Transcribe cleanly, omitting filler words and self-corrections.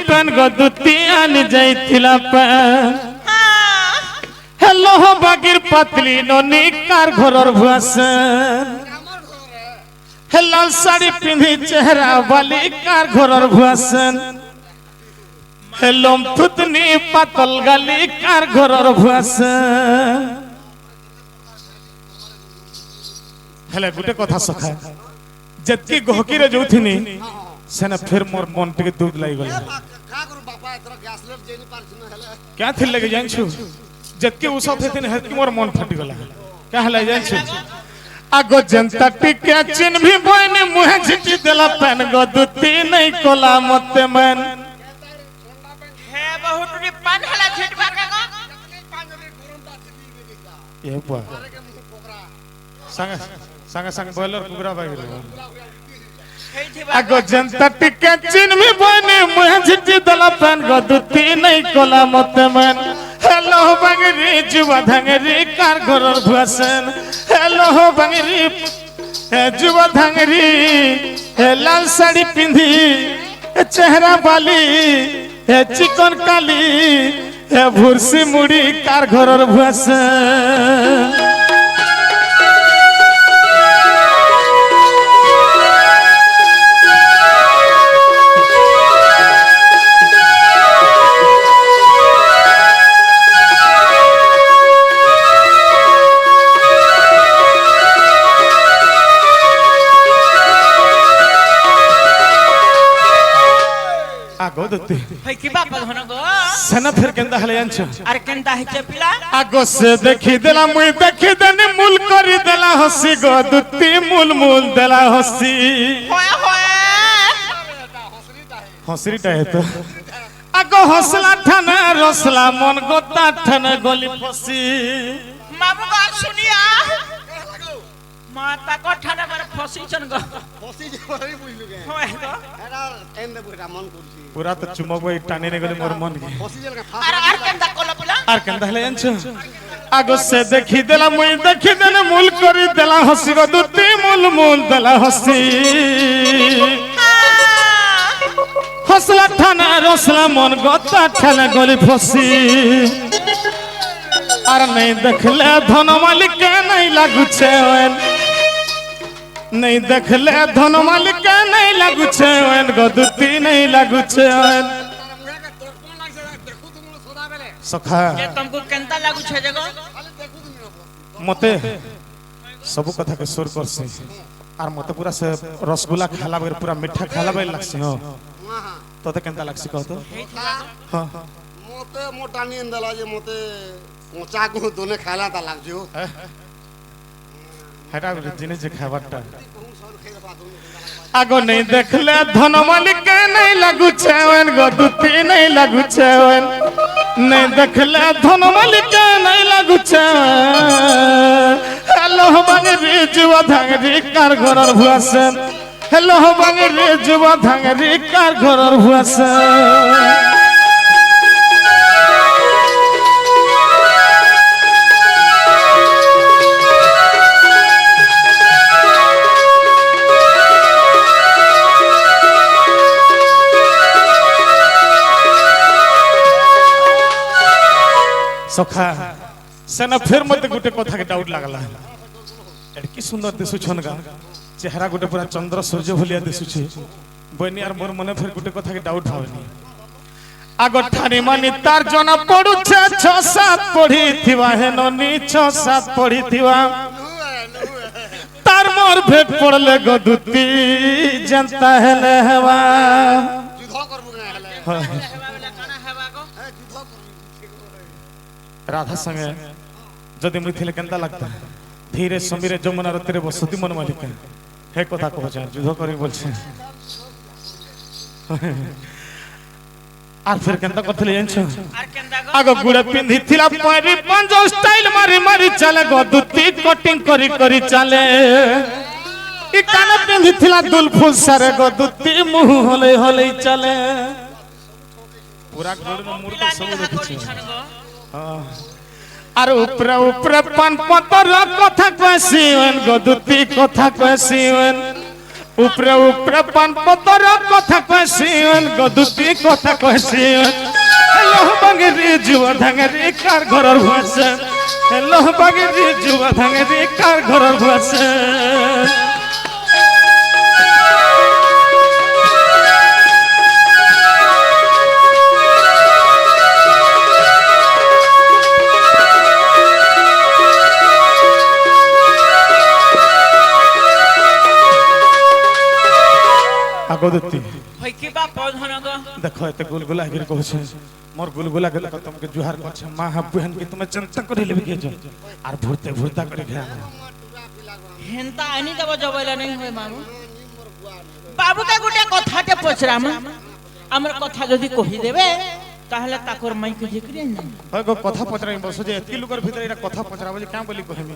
pen गदुती आन जाइथिला pen hello बागिर पतली ननी car घरर भुआसन हे लाल साड़ी पिंधी चेहरा वाली कार घरर भुआसन हे लोम थुतनी पातल गाली कार घरर भुआसन हेले गुटे कथा सखा जत्की गहकी रे जोथिनी सेना फिर मोर मन टिके दूध लाई गला का करू बापा एतरा गैस लेट जेनी पारछन हेले क्या थिल लगे जानछु जत्की उसा थेतिन हेतकी मोर मन फटी गला क्या हला जानछु आगो जनता टिके चिन भी बने मुहे झिटी देला पेन गदुती नहीं कोला मते मन हे बहुत री पान हला झिट बार का ये बुआ संग संग संग बॉयलर कुगरा बागिर आगो जनता टिके चिन भी बने मुहे झिटी देला पेन गदुती नहीं कोला मते मन हेलो बंगरी जुवा धंगरी कार घरर भुआसन हेलो बंगरी जुवा धंगरी लाल साड़ी पिंधी चेहरा बाली चिकन काली भुरसी मुड़ी कार घरर भुआसन आगो दत्ती है की बाप होना गो सना फिर केंदा हले अंछ अरे केंदा हिचे पिला आगो से देखि देला मुई देखि देने मूल करी देला हसी गो दत्ती मूल मूल देला हसी होए होए हसरीटा है तो आगो हसला ठाने रसला मन गोता ठाने गली फसी मामू बात सुनिया माता को ठाने मारे फसी चन गो फसी जे बरी बुझलु के होए तो एरा एंदे बुरा मन करछि पूरा तो चुमक वही टाने ने गले मोर मन के फसी जेल का अरे केंदा कोला पिला आर केंदा हले अंछ आगो से देखि देला मुई देखि देने मूल करी देला हसी गो दत्ती मूल मूल देला हसी हसला ठाना रसला मन गोता ठाना गली फसी आर नहीं देखले धन मालिक नहीं लागू छे नहीं देखले धन मालिक नहीं लागू छे गदुती नहीं लागू छे सखा ये तुमको केंदा लागू छे जगो मते सब कथा के सुर करसे आर मते पूरा से रसगुल्ला खाला बगर पूरा मीठा खाला बय लागसे हो तोते केंता लागसे कहतो हां मोते मोटा नी अंदला जे मोते कोचा को दोने खाला ता लागजो हटा जिने जे खावाटा आगो नहीं देखले धन मालिक नहीं लागू छेवन गदुती नहीं लागू छेवन नहीं देखले धन मालिक नहीं लागू छेवन हेलो बंगरी जुवा धंगरी कार घरर भुआसन हेलो बंगरी जुवा धंगरी कार घरर भुआसन सखा सेना फिर मते गुटे कथा के डाउट लागला एडकी सुंदर दिसु छनगा चेहरा गुटे पूरा चंद्र सूर्य भलिया दिसु छे बनी यार मोर मने फिर गुटे कथा के डाउट भावनी आगो ठानी मानी तार जना पडु छे 6-7 पढी थिवा हे ननी 6-7 पढी थिवा तार मोर भेट पड़ले गदुती जनता हेले हवा जुध करबु ना हेले काना हेबा गो राधा संगे जदि मिथिले केंता लगता धीरे समीरे जमुना रतीरे बसती मन मालिक हे कथा कह जा युद्ध करी बोलछे आर फिर केंता करथले जानछ आर केंदा गो आगो गुड़ा पिंधी थिला पैरी पंजो स्टाइल मारी मारी चले गदुती कटिंग करी करी चले ई काना पिंधी थिला दुलफुल सारे गदुती मुंह होले होले चले पूरा गोड़ में मूर्ति सब देखि हां आर ऊपर ऊपर पान पतर कथा कहसीवन गदुती कथा कहसीवन উপরে উপরে পান পতর কথা কইছিন গদুতি কথা কইছিন হ্যালো বাঙেরি যুব ধাঙেরি কার ঘরের ভুয়াছেন হ্যালো বাঙেরি যুব ধাঙেরি কার ঘরের ভুয়াছেন আগদত্তি হই কি বা পধন গো দেখো এতে গুলগুলা গির কইছে মোর গুলগুলা গেল তোমাকে জুহার করছে মা হাবুহেন কি তুমি চিন্তা করে লেবে গেছো আর ভুরতে ভুরতা করে ঘেরা হেনতা আনি দেব জবইলা নাই হয় মামু বাবুকে গোটে কথাতে পছরাম আমার কথা যদি কহি দেবে তাহলে তাকর মাইকে জিকরি না হয় গো কথা পচরাই বসে যে এতকি লোকের ভিতরে এটা কথা পচরাবো যে কেন বলি কহিমি